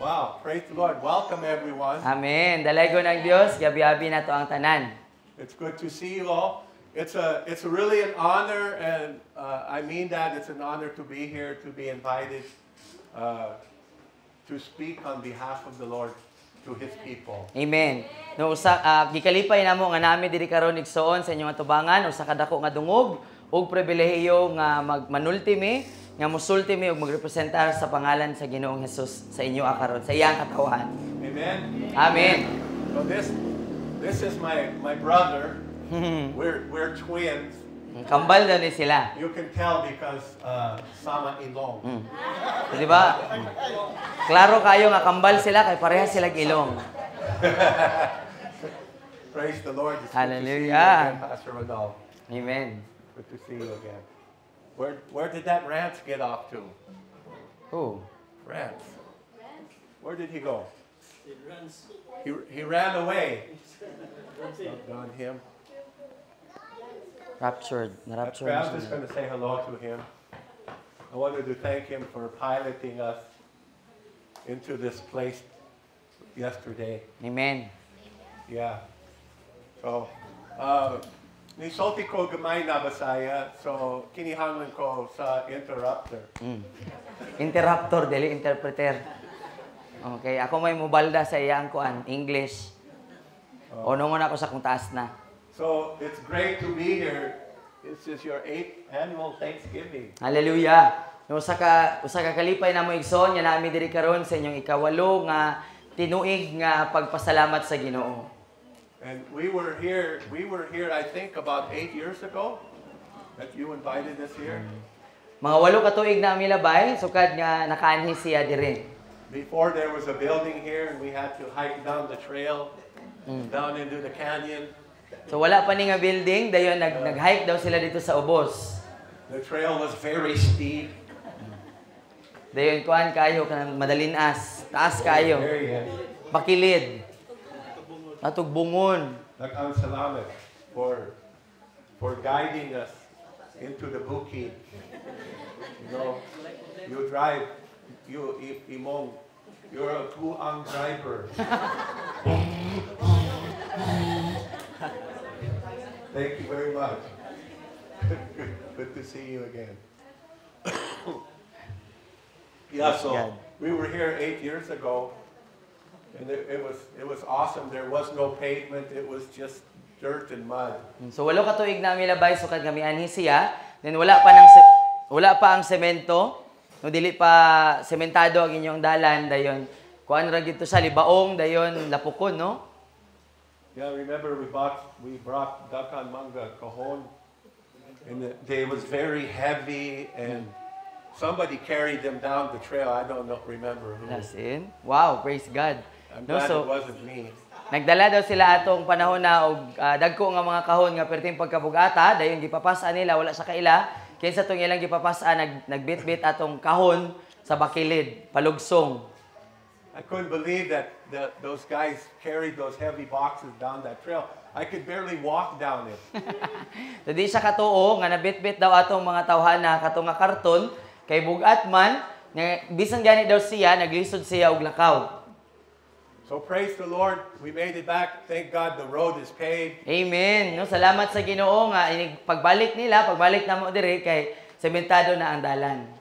Wow, praise the Lord. Welcome everyone. Amen. Dalaygo ng Dios, gabi-abi na to ang tanan. It's good to see you all. It's really an honor, and I mean that it's an honor to be here, to be invited to speak on behalf of the Lord to His people. Amen. No gikalipay namo nga nami diri karon igsoon sa inyong atubangan usa ka dako nga dungog ug pribilehiyo nga manultimi nga musultimi ug magrepresentar sa pangalan sa Ginoong Hesus sa inyo karon sa iyang katawhan. Amen. Amen. So this is my brother. We're twins. Kambal daw ni sila. You can tell because sama ilong. So, di ba? Klaro kayo nga kambal sila kay pareha sila ilong. Praise the Lord. It's Hallelujah. Good to see you again, Pastor Rodolfo. Amen. Good to see you again. Where did that Rance get off to? Who? Rance. Where did he go? He ran away. On him. Raptured. Na-raptured I'm just going to say hello to him. I wanted to thank him for piloting us into this place yesterday. Amen. Yeah. So, nisulti ko gamay na Bisaya, so kinihanglan ko sa interrupter. Interruptor, dili interpreter. Okay, ako may mubalda sa iyang kuan, English. Ono mo na ako sa kung taas na. So, it's great to be here. This is your 8th annual Thanksgiving. Hallelujah. Usa ka kalipay na mo igsoon nga nami diri karon sa inyong ikawalo nga tinuig nga pagpasalamat sa Ginoo. And we were here I think about 8 years ago that you invited us here. Mga 8 ka tuig na milabay sukad nga nakaanhi siya diri. Before there was a building here and we had to hike down the trail down into the canyon. So wala pa ni nga building, dayon nag-hike daw sila dito sa ubos. The trail was very steep. Dayon kuan kayo kanang madalinas, taas kayo. Pakilid. Atog bungon. Ang salamat for guiding us into the bukid. You know, you drive, Imong, you're a tuang driver. Thank you very much. Good to see you again. Yeah, so we were here 8 years ago, and it was awesome. There was no pavement; it was just dirt and mud. So 8 ka tuig na milabay sukad kami anhi siya. Then wala pa ang semento. No dili pa sementado ang inyong dalan dayon. Kuan ra gid to sa libaong dayon lapukon no. Yeah, remember we brought dakan manga kahon, and they was very heavy, and somebody carried them down the trail. I don't remember who. That's in. Wow, praise God. I'm glad it wasn't me. Nagdala daw sila atong panahon na og dagko nga mga kahon nga perting pagkabugata dayon gipapasa nila wala sa kaila kinsa tong ilang gipapasa nagbitbit atong kahon sa bakilid palugsong. I couldn't believe that those guys carried those heavy boxes down that trail. I could barely walk down it. So di siya katuo nga nabitbit daw atong mga tawhana katong nga karton kay bugat man nga bisan gani daw siya naglisod siya og lakaw. So praise the Lord, we made it back. Thank God the road is paved. Amen. No, salamat sa Ginoo nga pagbalik namo diri kay sementado na ang dalan.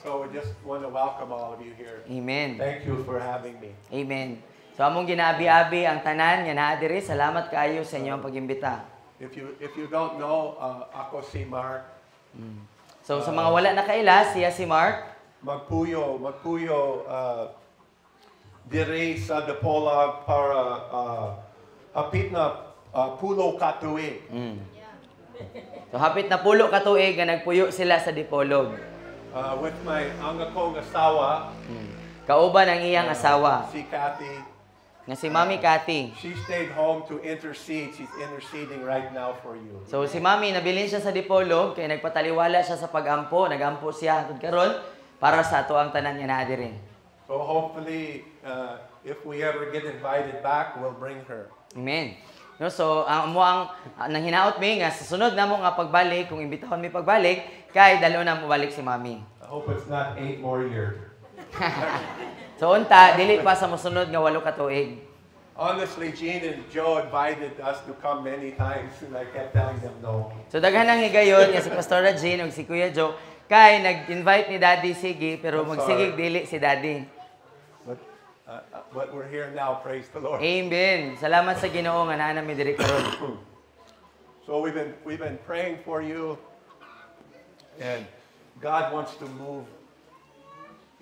So we just want to welcome all of you here. Amen. Thank you for having me. Amen. So among ginaabi-abi ang tanan nga naa diri. Salamat kaayo sa inyong pag-imbita. If you don't know, ako si Mark. So sa mga wala na kaila, siya si Mark. Magpuyo diri sa Dipolog para hapit na pulo ka tuig. So hapit na pulo ka tuig nga nagpuyo sila sa Dipolog. With my angakong asawa. Kauban ang iyang asawa. Si Kathy. Nga si Mami Cathy. She stayed home to intercede. She's interceding right now for you. So si Mami nabilin siya sa Dipolog kay nagpataliwala siya sa pagampo, nagampo siya hangtod karon para sa ato ang tanan nga naa diri. So hopefully if we ever get invited back, we'll bring her. Amen. No, so ang nang hinaot mi nga sa sunod namo nga pagbalik kung imbitahon mi pagbalik kay dalo na mo balik si Mami. I hope it's not 8 more years. So unta dili pa sa mosunod nga 8 ka tuig. Honestly, Gene and Joe invited us to come many times, and I kept telling them no. So daghan ang higayon nga si Pastor Jean ug si Kuya Joe kay nag-invite ni Daddy sige pero I'm magsigig sorry. dili si Daddy. But we're here now, praise the Lord. Amen. Salamat sa Ginoo nga naa nami diri karon. So we've been praying for you, and God wants to move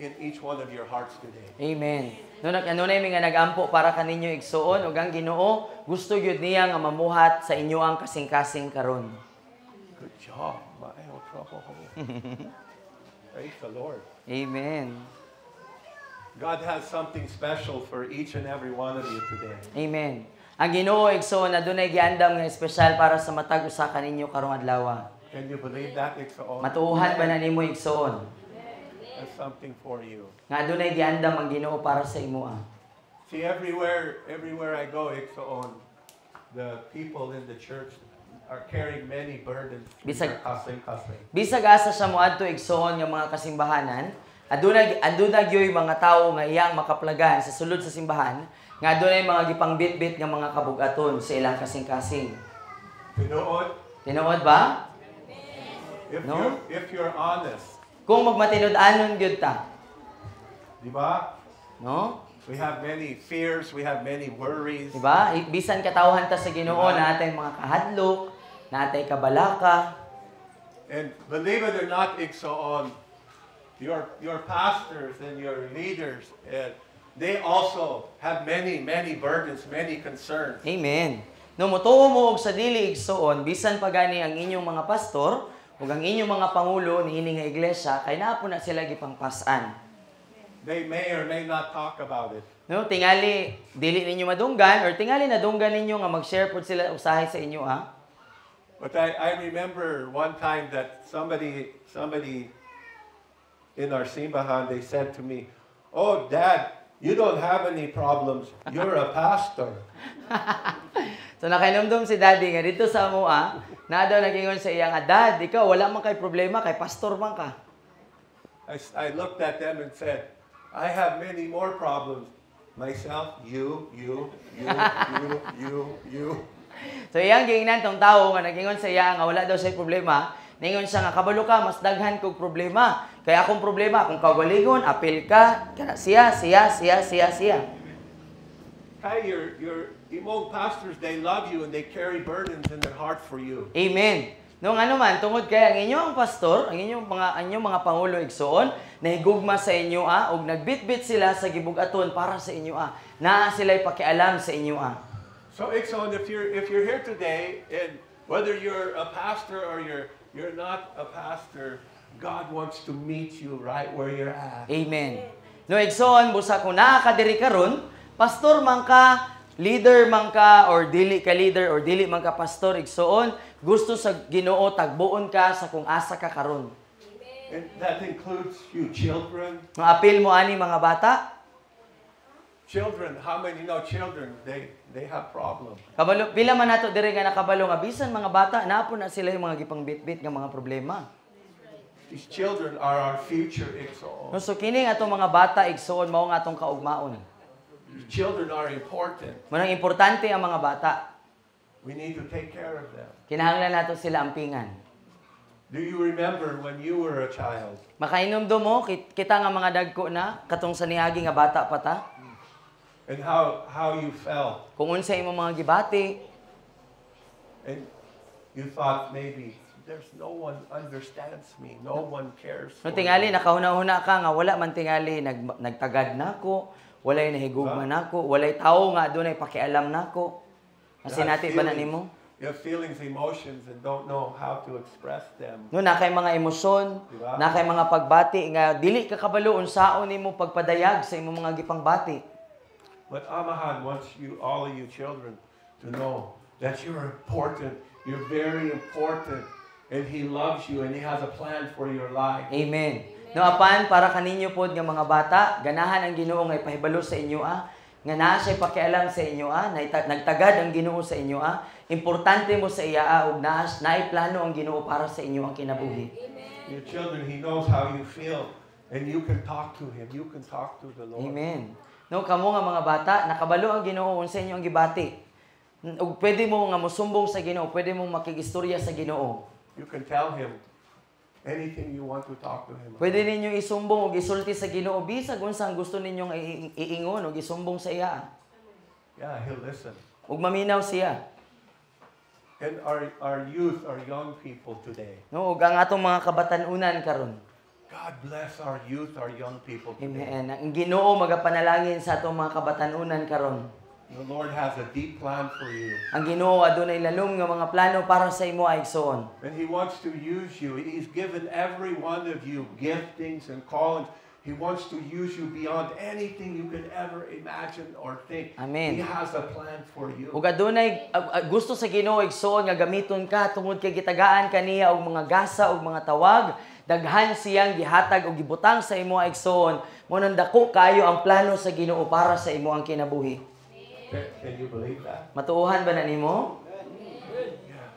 in each one of your hearts today. Amen. No nag-anunay mi nga nagampo para kaninyo igsuon ug ang Ginoo gusto gyud niya nga mamuhat sa inyo ang kasing-kasing karon. Good job. My old trouble. Praise the Lord. Amen. God has something special for each and every one of you today. Amen. Ang Ginoo igsuon adunay giandam nga espesyal para sa matag usa kaninyo karong adlaw. Can you believe that? It's all. Matuuhan ba na nimo igsuon? That's something for you. Nga adunay giandam ang Ginoo para sa imo. See, everywhere I go, it's on. The people in the church are carrying many burdens. Bisag- Kasing. Bisag asa siya moadto igsuon nga mga kasimbahanan, adunay gyoy mga tawo nga iyang makaplagahan sa sulod sa simbahan, nga adunay mga gipangbitbit nga mga kabugaton sa ilang kasing-kasing. Tinuod ba? No? If you're honest, Kung magmatinud-anon gyud ta, di ba? no? We have many fears, we have many worries. Diba? Bisan katawhan ta sa Ginoo natay mga kahadlok, natay kabalaka. And believe it or not, Iksoon, your pastors and your leaders, they also have many burdens, many concerns. Amen. No motuo mo og sa dili igsuon bisan pa gani ang inyong mga pastor ug ang inyong mga pangulo niini nga iglesia kay naa po na sila gipangpas-an. They may or may not talk about it. No, tingali dili ninyo madunggan or tingali nadunggan ninyo nga mag-share pud sila usahay sa inyo But I remember one time that somebody in our simbahan, they said to me, "Oh, Dad, you don't have any problems. You're a pastor." So nakainomdom si Daddy nga dito sa amo na daw nagingon sa iya nga, Dad, ikaw wala man kay problema kay pastor man ka. I looked at them and said, "I have many more problems. Myself, you. So iyang giingnan tong tawo nga nagingon sa iya nga wala daw siya problema, ningon siya nga kabalo ka mas daghan kog problema. Kaya akong problema akong kawaligon, apil ka, kana siya. Hey, your imong pastors, they love you and they carry burdens in their heart for you. Amen. Nung ano man tungod kay ang inyong pastor, ang inyong mga pangulo igsuon, nahigugma sa inyo ug nagbitbit sila sa gibugaton para sa inyo naa sila'y pakialam sa inyo So, Ikson, if you're here today, and whether you're a pastor or you're not a pastor, God wants to meet you right where you're at. Amen. No igsoon busa kung naa ka diri karon, pastor man ka, leader man ka or dili ka leader or dili man ka pastor igsoon, gusto sa Ginoo tagbuon ka sa kung asa ka karon. And that includes you children. Ang apil mo ani mga bata, Children, how many children, they have problems. kabalo pila man nato diri nga nakabalo nga bisan mga bata napo na sila yung mga gipangbitbit nga mga problema. These children are our future, Ikson. No, so kini nga atong mga bata igsuon mao nga atong kaugmaon. Children are important. Manang importante ang mga bata. We need to take care of them. Kinahanglan nato sila ampingan. Do you remember when you were a child? Makainomdom mo kita nga mga dagko na katong sa niagi nga bata pa ta. And how you felt? Kung unsa imong mga gibati, And you thought maybe there's no one understands me, no one cares for no tingali me. nakahuna-huna ka nga wala man tingali nagtagad nako, walay nahigugma nako, walay tawo nga adunay pakialam nako. Kasi nati ba na nimo? You have feelings, emotions, and don't know how to express them. No na kay mga emosyon, Diba? na kay mga pagbati nga dili ka kabalo unsaon nimo pagpadayag sa imong mga gipangbati. But Amahan wants you, all of you children, to know that you're important. You're very important. And He loves you and He has a plan for your life. Amen. No apan para kaninyo pod nga mga bata, ganahan ang Ginoo nga ipahibalo sa inyo nga naa siya pakialam sa inyo nagtagad ang Ginoo sa inyo importante mo sa iya ug naay plano ang Ginoo para sa inyo ang kinabuhi. Your children, He knows how you feel. And you can talk to Him. You can talk to the Lord. Amen. No, kamo nga mga bata, nakabalo ang Ginoo unsa inyong gibati. Ug pwede mo nga mosumbong sa Ginoo, pwede mo makigistorya sa Ginoo. You can tell Him anything you want to talk to Him about. Pwede ninyo isumbong o isulti sa Ginoo bisag unsang gusto ninyong iingon o isumbong sa iya. Yeah, He'll listen. Ug maminaw siya. And our youth, our young people today. No, ug ang atong mga kabatan-unan karon. God bless our youth, our young people today. Amen. Ang Ginoo magapanalangin sa atong mga kabatan-unan karon. The Lord has a deep plan for you. Ang Ginoo adunay lalong nga mga plano para sa imo igsoon. And He wants to use you. He's given every one of you giftings and callings. He wants to use you beyond anything you could ever imagine or think. Amen. He has a plan for you. Ug adunay gusto sa Ginoo igsoon nga gamiton ka tungod kay gitagaan kaniya og mga gasa og mga tawag, daghan siyang gihatag og gibutang sa imo igsoon. Mo nang dako kayo ang plano sa Ginoo para sa imo ang kinabuhi. Can you believe that? Matuohan ba na nimo? Yeah.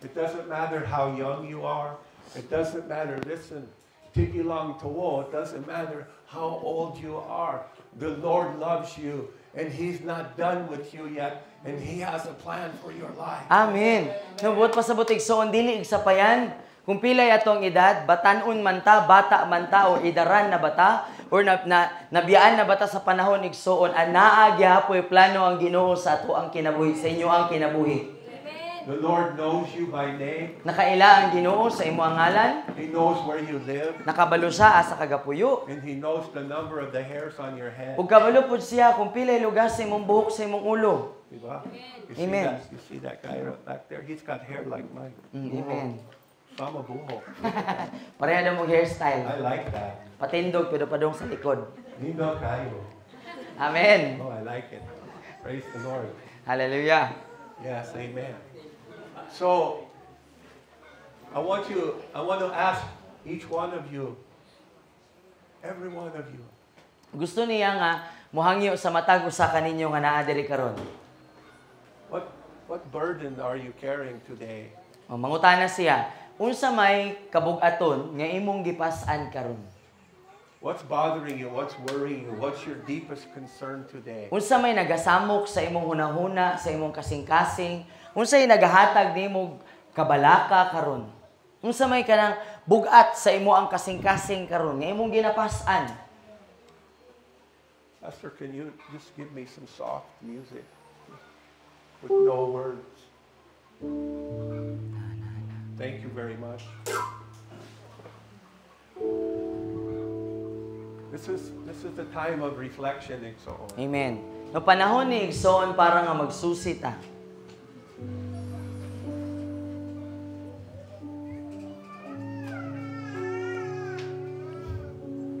It doesn't matter how young you are. It doesn't matter, listen, tigilang tawo. It doesn't matter how old you are. The Lord loves you. And He's not done with you yet. And He has a plan for your life. Amen. Nabot pasabot igsoon dili igsapayan. Kung pilay atong edad, batanon man ta, bata man ta, o idaran na bata, or nabiyaan na bata sa panahon igsoon, anaa gyapoy plano ang Ginoo sa ato ang kinabuhi, sa inyo ang kinabuhi. The Lord knows you by name. Nakaila ang Ginoo sa imo ang ngalan. He knows where you live. Nakabalo siya sa kagapuyo. And He knows the number of the hairs on your head. Ug kabalo pud siya kung pilay lugar sa imong buhok sa imong ulo. Diba? Amen. You see that guy right back there? He's got hair like mine. Amen. Sama buho. Pareha na mong hairstyle. I like that. Patindog pero padong sa likod. Lindo kayo. Amen. Oh, I like it. Praise the Lord. Hallelujah. Yes, amen. So, I want to ask each one of you, every one of you, Gusto niya nga muhangyo sa matag usa kaninyo nga naa diri karon. what burden are you carrying today? O mangutana siya, unsa may kabug-aton nga imong gipas-an karon? What's bothering you? What's worrying you? What's your deepest concern today? Unsa may nagasamok sa imong hunahuna, sa imong kasing-kasing? Unsay nagahatag nimo kabalaka karon? Unsa may kanang bugat sa imo ang kasing-kasing karon nga imong ginapas-an? Pastor, can you just give me some soft music with no words? Thank you very much. This is the time of reflection and so on. Amen. No panahon ni igsoon para nga magsusi ta.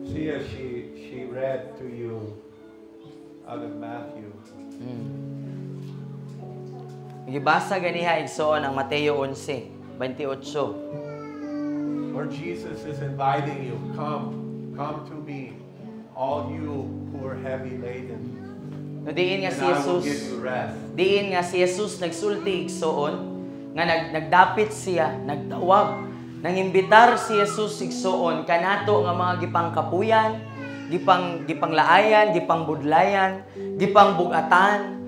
See, as she read to you out of Matthew. Gibasa ganiha igsoon ang Mateo 11:28. Lord Jesus is inviting you, come to me, all you who are heavy laden, No diin nga and si I will Jesus, give you rest. diin nga si Jesus nagsulti igsoon nga nagdapit siya, nagtawag, nangimbitar si Jesus igsoon kanato nga mga gipangkapuyan, gipanglaayan, gipangbudlayan, gipangbugatan,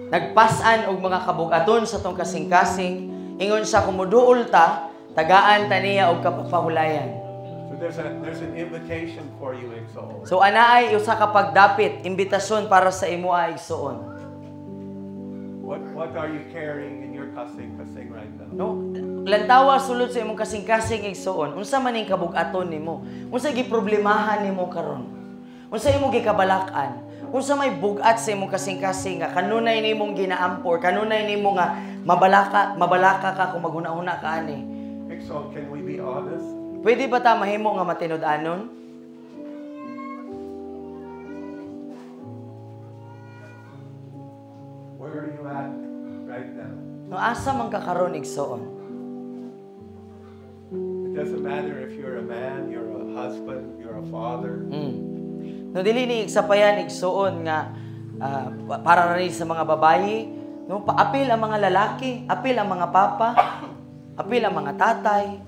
nagpasan og mga kabugaton sa tong kasing-kasing, ingon sa kumuduol ta, tagaan ta niya og kapahulayan. So there's an invitation for you, Exo. So anaay usa ka pagdapit, imbitasyon para sa imo ay igsoon. What are you carrying in your kasing right now? No, lantawa sulod sa imong kasing-kasing igsoon. Unsa man ning kabug-aton nimo? Unsa giproblemahan nimo karon? Unsa imong gikabalakan? Unsa may bugat sa imong kasing-kasing nga kanunay nimong ginaampor, kanunay nimo nga mabalaka ka kung maghuna-huna ka ani. Exo, can we be honest? Pwede ba ta mahimo nga matinud-anon? Where are you at right now? No asa man ka karon igsoon? It doesn't matter if you're a man, you're a husband, you're a father. No dili ni igsapayan igsoon nga para rin sa mga babayi, no paapil ang mga lalaki, apil ang mga papa, apil ang mga tatay.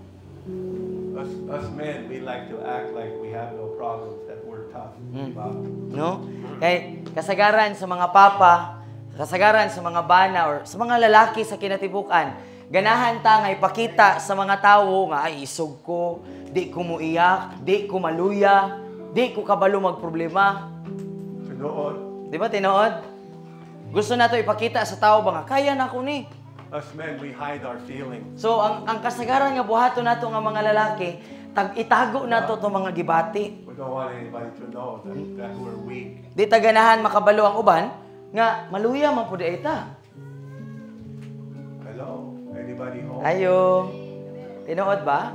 Us men, we like to act like we have no problems, that we're tough. Diba? No? Kay kasagaran sa mga papa, kasagaran sa mga bana, or sa mga lalaki sa kinatibukan, ganahan ta nga ipakita sa mga tao nga ay isog ko, di ko muiyak, di ko maluya, di ko kabalo magproblema. Tinood. Di ba tinuod? Gusto nato ipakita sa tao ba nga kaya na ko ni. Us men, we hide our feelings. So ang kasagaran nga buhaton nato nga mga lalaki, itago nato to mga gibati. We don't want anybody to know that we're weak. Di ta ganahan makabalo ang uban nga maluya man pud ita. Hello? Anybody home? Ayo. Tinuod ba?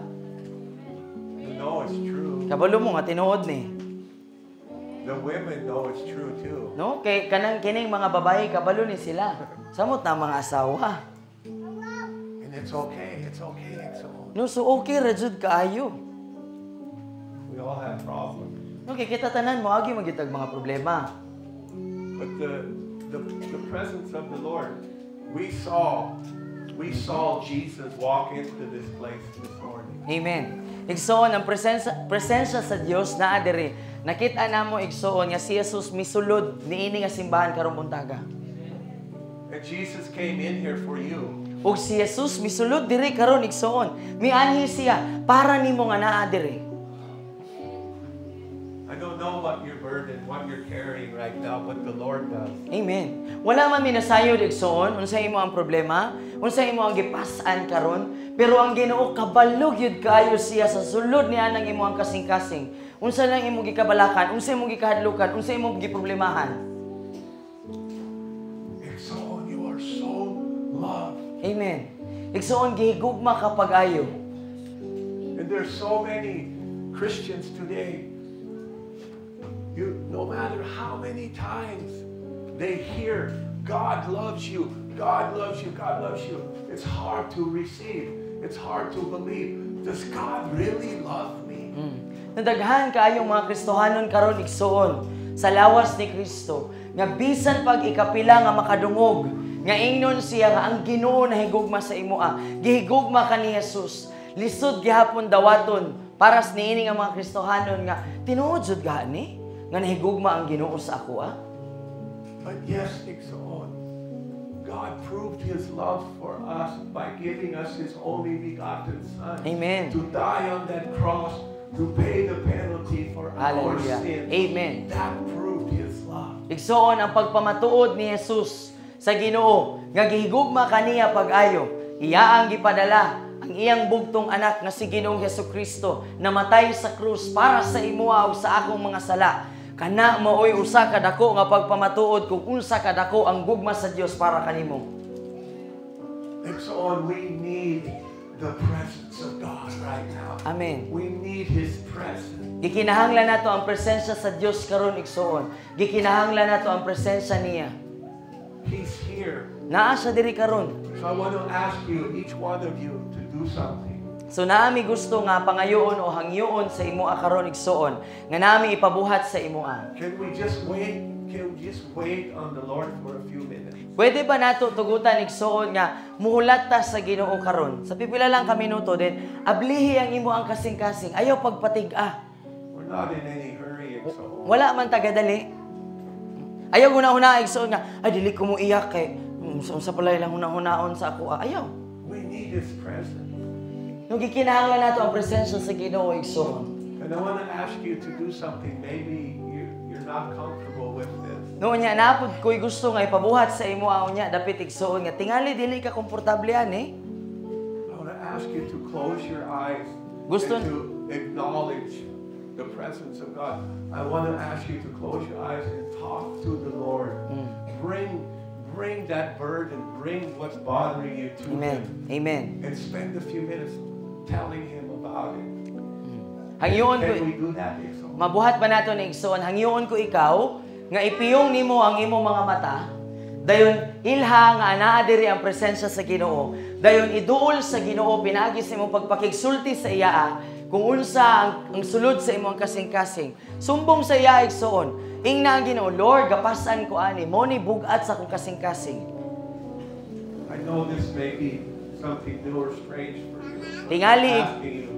You know it's true. Kabalo mo nga tinuod ni. The women know it's true too. No, kay kanang kining mga babae kabalo ni sila. Samot na mga asawa. And it's okay. It's okay. It's all. No, so okay ra jud kaayo. We all have problems. No, kay kita tanan mo agi magitag mga problema. But the presence of the Lord, we saw Jesus walk into this place this morning. Amen. Igsoon ang presensya sa Dios naa diri. Nakita namo igsoon nga si Jesus misulod niini nga simbahan karong buntaga. And Jesus came in here for you. Ug si Jesus misulod diri karon igsoon. Mianhi siya para nimo nga naa diri. I don't know what your burden, what you're carrying right now, but the Lord does. Amen. Wala man minasayod igsoon unsay imo ang problema, unsay imo ang gipas-an karon, pero ang Ginoo kabalog yud kaayo siya sa sulod niya nang imo ang kasing-kasing. Unsa lang imo gikabalakan, unsa imo gikahadlukan, unsa imo giproblemahan. Exalt, you are so loved. Amen. Igsoon gihigugma ka pag-ayo. And there's so many Christians today. No matter how many times they hear God loves you, God loves you, God loves you, it's hard to receive. It's hard to believe. Does God really love me? Nadaghan kaayong mga Kristohanon karon igsoon sa lawas ni Kristo nga bisan pag ikapila nga makadungog nga ingnon siya nga ang Ginoo nahigugma sa imoa, gihigugma ka ni Jesus, lisod gihapon dawaton para sa niini nga mga Kristohanon nga tinuod jud gani nga nahigugma ang Ginoo sa ako But yes, Iksoon, God proved His love for us by giving us His only begotten Son. Amen. To die on that cross, to pay the penalty for our Hallelujah. sins. Amen. That proved His love. Igsoon ang pagpamatuod ni Jesus sa Ginoo nga gihigugma kaniya pag-ayo. Iya ang gipadala ang iyang bugtong anak nga si Ginoong Hesukristo namatay sa krus para sa imuha ug sa akong mga sala. Kana maoy usa ka dako nga pagpamatuod kung unsa ka dako ang gugma sa Dios para kanimo. Iksoon, we need the presence of God right now. Amen. We need His presence. Gikinahanglan nato ang presensya sa Dios karon igsoon. Gikinahanglan nato ang presensya niya. He's here. Naa siya diri karon. So I want to ask you, each one of you, to do something. So naami gusto nga pangayoon o hangyoon sa imo karon igsoon nga naami ipabuhat sa imoa. Can we just wait? Can we just wait on the Lord for a few minutes? Pwede ba nato tugutan igsoon nga muhulat ta sa Ginoo karon? Sa pipila lang ka minuto din, ablihi ang imo ang kasing-kasing. Ayaw pagpatig-a. We're not in any hurry, so Wala man tagadali. Ayaw guna-huna igsoon nga, ay dili ko mo iyak kay unsa palay lang huna-hunaon sa ako. Ayaw. we need His presence. Nung gikinahanglan nato ang presensya sa Ginoo igsoon. And I want to ask you to do something. Maybe you're not comfortable with this. Noon niya napud ko'y gusto nga ipabuhat sa imo niya dapit igsoon nga tingali dili ka komportable ani. I want to ask you to close your eyes Gusto- and to acknowledge the presence of God. I want to ask you to close your eyes and talk to the Lord. Bring that burden, bring what's bothering you to Him, Amen. Amen. and spend a few minutes telling Him about it. Hangyoon ko Can we do that, Ixo? mabuhat ba nato ni igsoon hangyoon ko ikaw nga ipiyong nimo ang imong mga mata. Dayon ilha nga anaa diri ang presensya sa Ginoo. Dayon iduol sa Ginoo pinaagi sa imong pagpakigsulti sa iya kung unsa ang sulod sa imong kasing-kasing. Sumbong sa iya igsoon. Ingna ang Ginoo, Lord, gapasan ko ani mo ni bugat sa akong kasing-kasing. I know this may be something new or strange for you. Tingali. I'm asking you,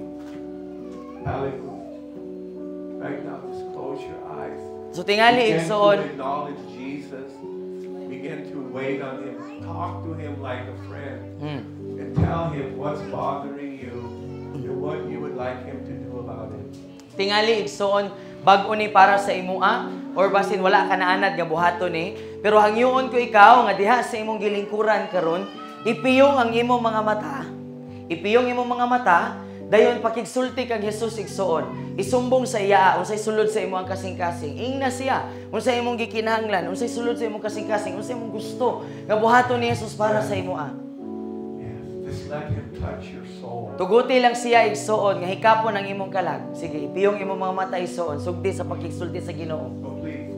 Hallelujah. Right now, just close your eyes. So tingali Begin to igsoon, acknowledge Jesus. Begin to wait on Him. Talk to Him like a friend. And tell Him what's bothering you and what you would like Him to do about it. tingali igsoon, bag-o ni para sa imua, or basin wala ka naanad nga buhaton ni, pero hangyoon ko ikaw nga diha sa imong gilingkuran karon, ipiyong ang imong mga mata. Ipiyong imong mga mata, dayon pakigsulti kang Hesus igsoon. Isumbong sa iya unsay sulod sa imong kasing-kasing. Ingna siya unsay imong gikinahanglan, unsay sulod sa imong kasing-kasing, unsay imong gusto nga buhaton ni Hesus para sa imua. Yes, just let Him touch your soul. Tuguti lang siya igsoon nga hikapon ang imong kalag. Sige, ipiyong imong mga mata igsoon, sugdi sa pakigsulti sa Ginoo. So please,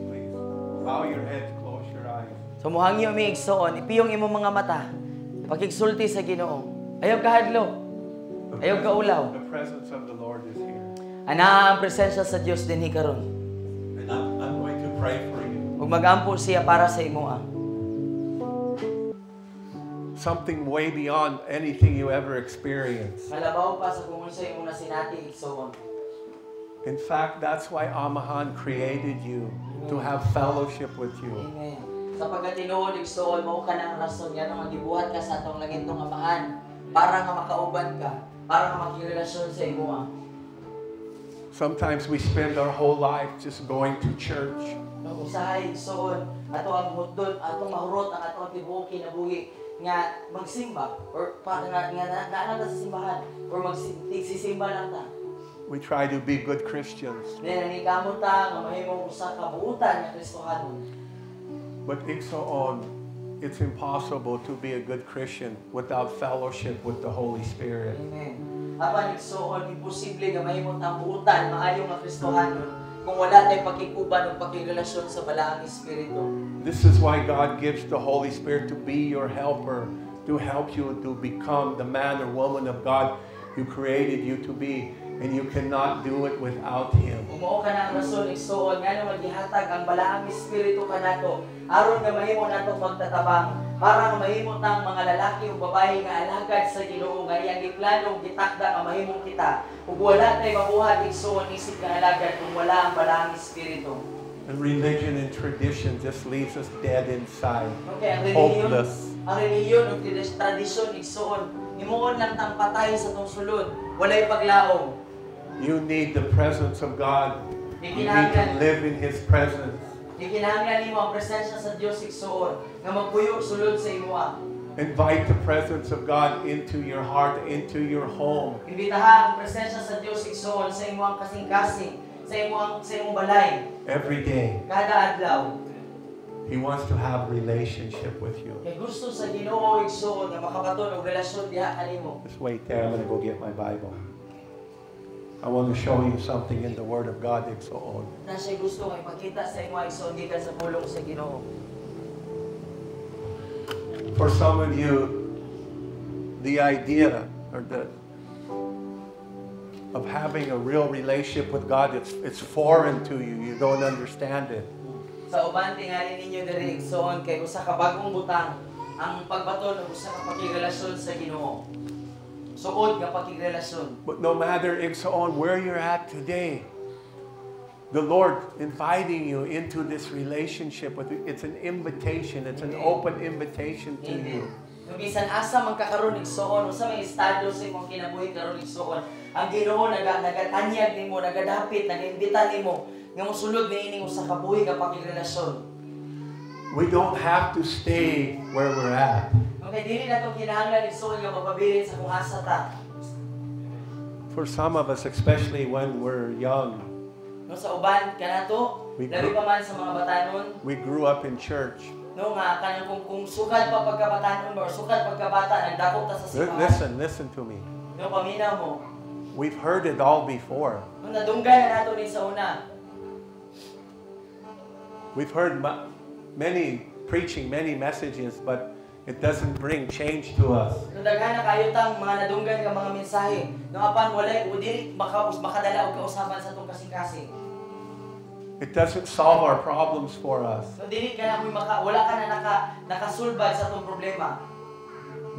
bow your heads, close your eyes. So muhangyo mi igsoon, ipiyong imong mga mata, pakigsulti sa Ginoo. Ayaw kahadlo. Ayaw kaulaw. The presence of the Lord is here. Ana ang presensya sa Dios dinhi karon. And I'm going to pray for you. Ug magampo siya para sa imong. Something way beyond anything you ever experienced. Malabaw pa sa kung unsay imong nasinati igsoon. In fact, that's why Amahan created you, to have fellowship with you. Amen. Sa pagkatinuod igsoon, mao ka na ang rason nga nang gibuhat ka sa atong langitong Amahan para nga makauban ka, para nga makirelasyon sa imong. Sometimes we spend our whole life just going to church. Usahay igsoon, ato ang hudod, atong mahurot ang atong tibuok kinabuhi nga magsimba or para nga naana sa simbahan or magsisimba lang ta. We try to be good Christians. Then nanikamot ta nga mahimong usa ka buutan nga Kristohanon. But igsoon, it's impossible to be a good Christian without fellowship with the Holy Spirit. Amen. Apan igsoon, imposible nga mahimong ang buutan maayo nga Kristohanon kung wala tay pakikuban ug pakirelasyon sa balaang espiritu. This is why God gives the Holy Spirit to be your helper, to help you to become the man or woman of God who created you to be. And you cannot do it without Him. Umuo ka na ang rason igsoon nga naman gihatag ang balaang espiritu kanato aron nga mahimo nato magtatabang para nga mahimo tang mga lalaki ug babae nga alagad sa Ginoo nga iyang giplano ug gitakda nga mahimong kita ug wala tay mabuhat igsoon isip nga alagad kung wala ang balaang espiritu. And religion and tradition just leaves us dead inside, Okay, hopeless. ang relihiyon ug tradisyon igsoon himuon lang tang patay sa tong sulod, walay paglaom. You need the presence of God. You need to live in His presence. Gikinahanglan nimo ang presensya sa Dios igsoon nga magpuyo sulod sa imua. Invite the presence of God into your heart, into your home. Imbitaha ang presensya sa Dios igsoon sa imong kasing-kasing, sa imong balay. Every day. Kada adlaw. He wants to have relationship with you. Kay gusto sa Ginoo igsoon nga makabaton og relasyon diha kanimo. Just wait there. I'm going to go get my Bible. I want to show you something in the Word of God. Igsoon. Na siya gusto nga ipakita sa imong igsoon gikan sa pulong sa Ginoo. For some of you, the idea or of having a real relationship with God, it's foreign to you. You don't understand it. Sa uban tingali ninyo diri igsoon kay usa ka bagong butang ang pagbaton og usa ka pakigrelasyon sa Ginoo. Suod nga pakigrelasyon. But no matter igsoon where you're at today, the Lord inviting you into this relationship with you. It's an invitation. It's an open invitation to you. Kung bisan asa man kakaron igsoon, usa may estado sa imong kinabuhi karon igsoon, ang Ginoo nagatanyag nimo, nagadapit, nag-imbita nimo nga mosulod niining usa ka buhi ka pakigrelasyon. We don't have to stay where we're at. Okay, dili na to kinahanglan igsoon nga mapabilin sa kung asa ta. For some of us, especially when we're young, No sa uban kanato, labi pa man sa mga batanon, we grew up in church. no nga kanang kung sukad pa pagkabatanon or sukad pagkabata nagdako ta sa simbahan. Listen to me. No paminaw mo. We've heard it all before. No nadunggan na nato ni sa una. We've heard many preaching, many messages, but it doesn't bring change to us. No daghan na kayo tang mga nadunggan nga mga mensahe. No apan walay o dili makadala og kausaban sa tong kasing-kasing. It doesn't solve our problems for us. No dili ka na wala ka na nakasulbad sa tong problema.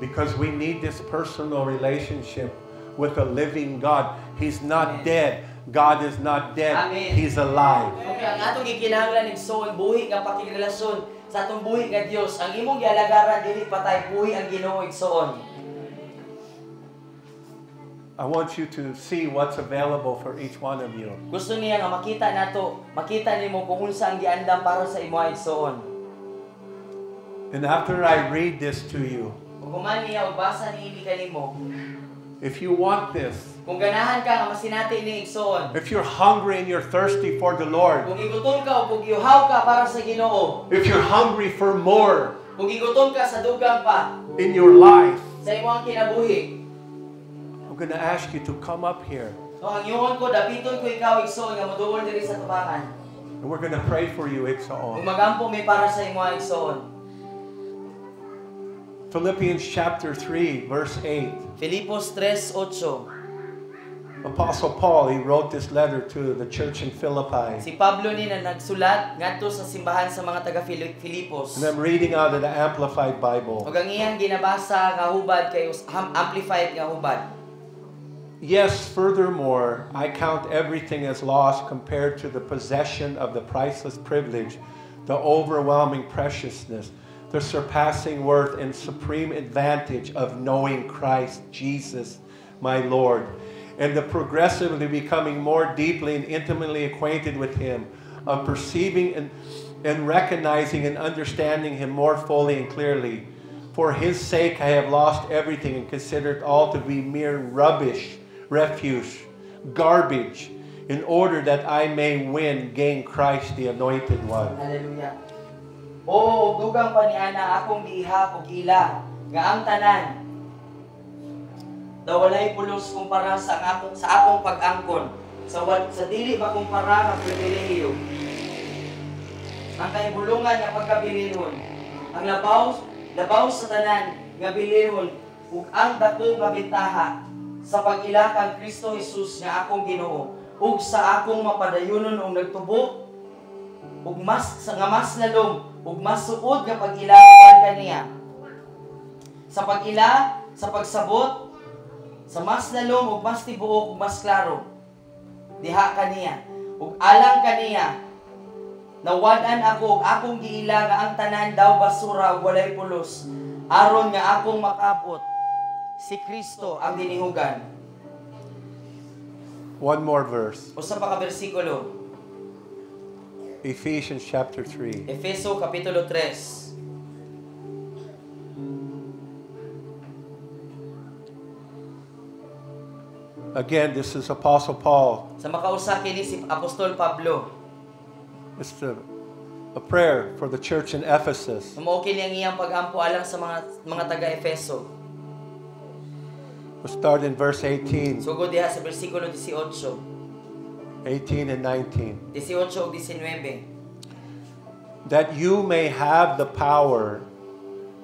Because we need this personal relationship with a living God. He's not Amen. dead. God is not dead. Amen. He's alive. Okay, ang atong gikinahanglan igsoon buhi nga pakigrelasyon sa atong buhi nga Dios. Ang imong gialagaran dili patay buhi ang Ginoo igsoon. I want you to see what's available for each one of you. Gusto niya nga makita nimo kung unsa ang giandam para sa imo igsoon. And after I read this to you, Kung human niya o basa niini kanimo, if you want this, kung ganahan ka nga masinati ni igsoon, if you're hungry and you're thirsty for the Lord, kung igutom ka o kung giuhaw ka para sa Ginoo, if you're hungry for more kung igutom ka sa dugang pa in your life, sa imong kinabuhi, I'm going to ask you to come up here. so ang iyon ko dapiton ko ikaw igsoon nga moduol diri sa tubangan. And we're going to pray for you, Kung Iksaon. magampo may para sa imo igsoon. Philippians chapter 3, verse 8. Filipos 3:8. Apostle Paul, he wrote this letter to the church in Philippi. Si Pablo ni na nagsulat ngadto sa simbahan sa mga taga Filipos. And I'm reading out of the Amplified Bible. Ug ang iyang ginabasa nga hubad kay amplified nga hubad. Yes, furthermore, I count everything as loss compared to the possession of the priceless privilege, the overwhelming preciousness, the surpassing worth and supreme advantage of knowing Christ Jesus, my Lord, and the progressively becoming more deeply and intimately acquainted with Him, of perceiving and recognizing and understanding Him more fully and clearly. For His sake I have lost everything and consider it all to be mere rubbish, refuse, garbage, in order that I may gain Christ the Anointed One. Hallelujah. O dugang pa niana akong giiha ug ila nga ang tanan daw walay pulos kumpara sa akong pag-angkon sa dili makumpara nga pribilehiyo. Ang kahibulungan nga pagkabilihon, ang labaw sa tanan nga bilihon ug ang dako nga bentaha sa pag-ila kang Kristo Jesus nga akong Ginoo ug sa akong mapadayunon og nagtubo ug mas lalom ug mas suod nga pag-ila uban kaniya sa pag-ila sa pagsabot sa mas lalom ug mas tibuok ug mas klaro diha kaniya ug alang kaniya nawad-an ako ug akong giila nga ang tanan daw basura ug walay pulos aron nga akong makabot si Kristo ang dinihugan. One more verse. Usa pa ka bersikulo. Ephesians chapter 3. Efeso kapitulo 3. Again, this is Apostle Paul. Sa makausa kini si Apostol Pablo. It's a prayer for the church in Ephesus. Mao kini ang iyang pagampo alang sa mga taga Efeso. We'll start in verse 18, Sugod diha sa bersikulo 18, 18 and 19. 18 ug 19. That you may have the power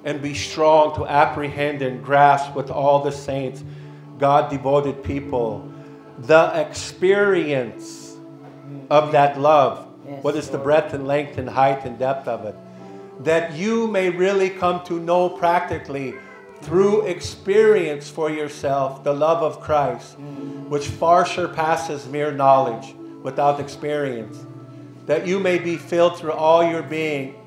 and be strong to apprehend and grasp with all the saints, God-devoted people, the experience of that love. Yes, What is the Lord. breadth and length and height and depth of it? That you may really come to know practically through experience for yourself the love of Christ, which far surpasses mere knowledge without experience. That you may be filled through all your being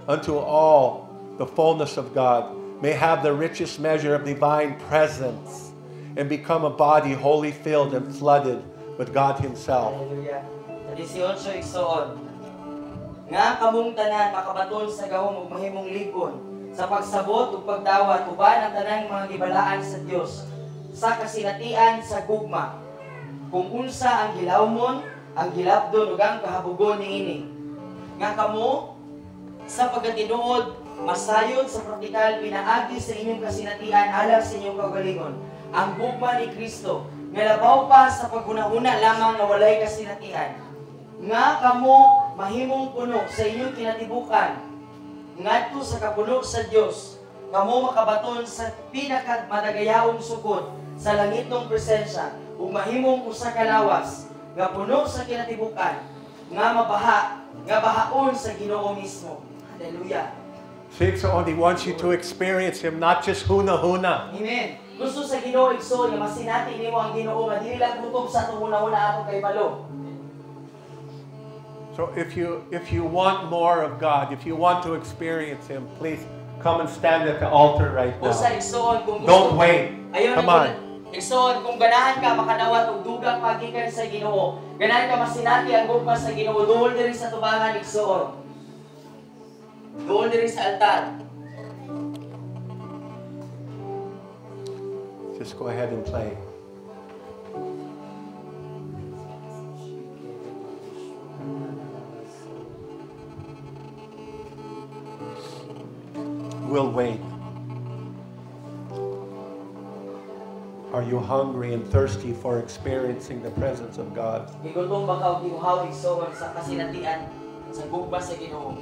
unto all the fullness of God, may have the richest measure of divine presence, and become a body wholly filled and flooded with God Himself. Hallelujah. Sa 18 igsoon. Nga kamong tanan makabaton sa gahom ug mahimong ligon sa pagsabot ug pagdawat uban ang tanang mga gibalaan sa Dios sa kasinatian sa gugma. Kung unsa ang gilawmon, ang gilabdon ug ang kahabugon niini. Nga kamo sa pagkatinuod masayon sa praktikal pinaagi sa inyong kasinatian alang sa inyong kaugalingon. Ang gugma ni Kristo nga labaw pa sa paghunahuna lamang nga walay kasinatian. Nga kamo mahimong puno sa inyong kinatibukan ngadto sa kapuno sa Dios, kamo makabaton sa pinakamadagayawong sugod sa langitong presensya ug mahimong usa ka lawas nga puno sa kinatibukan nga bahaon sa Ginoo mismo. Hallelujah. He only wants you to experience Him, not just huna-huna. Amen. gusto sa Ginoo igsoon nga masinati nimo ang Ginoo nga dili lang kutob sa atong una-una ato kay malo. So if you want more of God, if you want to experience Him, please come and stand at the altar right now. Usa igsoon kung gusto. Don't wait. Ayon Come on. igsoon kung ganahan ka makanawat og dugang pagikan sa Ginoo. Ganahan ka masinati ang gugma sa Ginoo duol diri sa tubangan igsoon. Duol diri sa altar. Just go ahead and play. We'll wait. Are you hungry and thirsty for experiencing the presence of God? Gigutom ba ka og giuhaw igsoon sa kasinatian sa gugma sa Ginoo?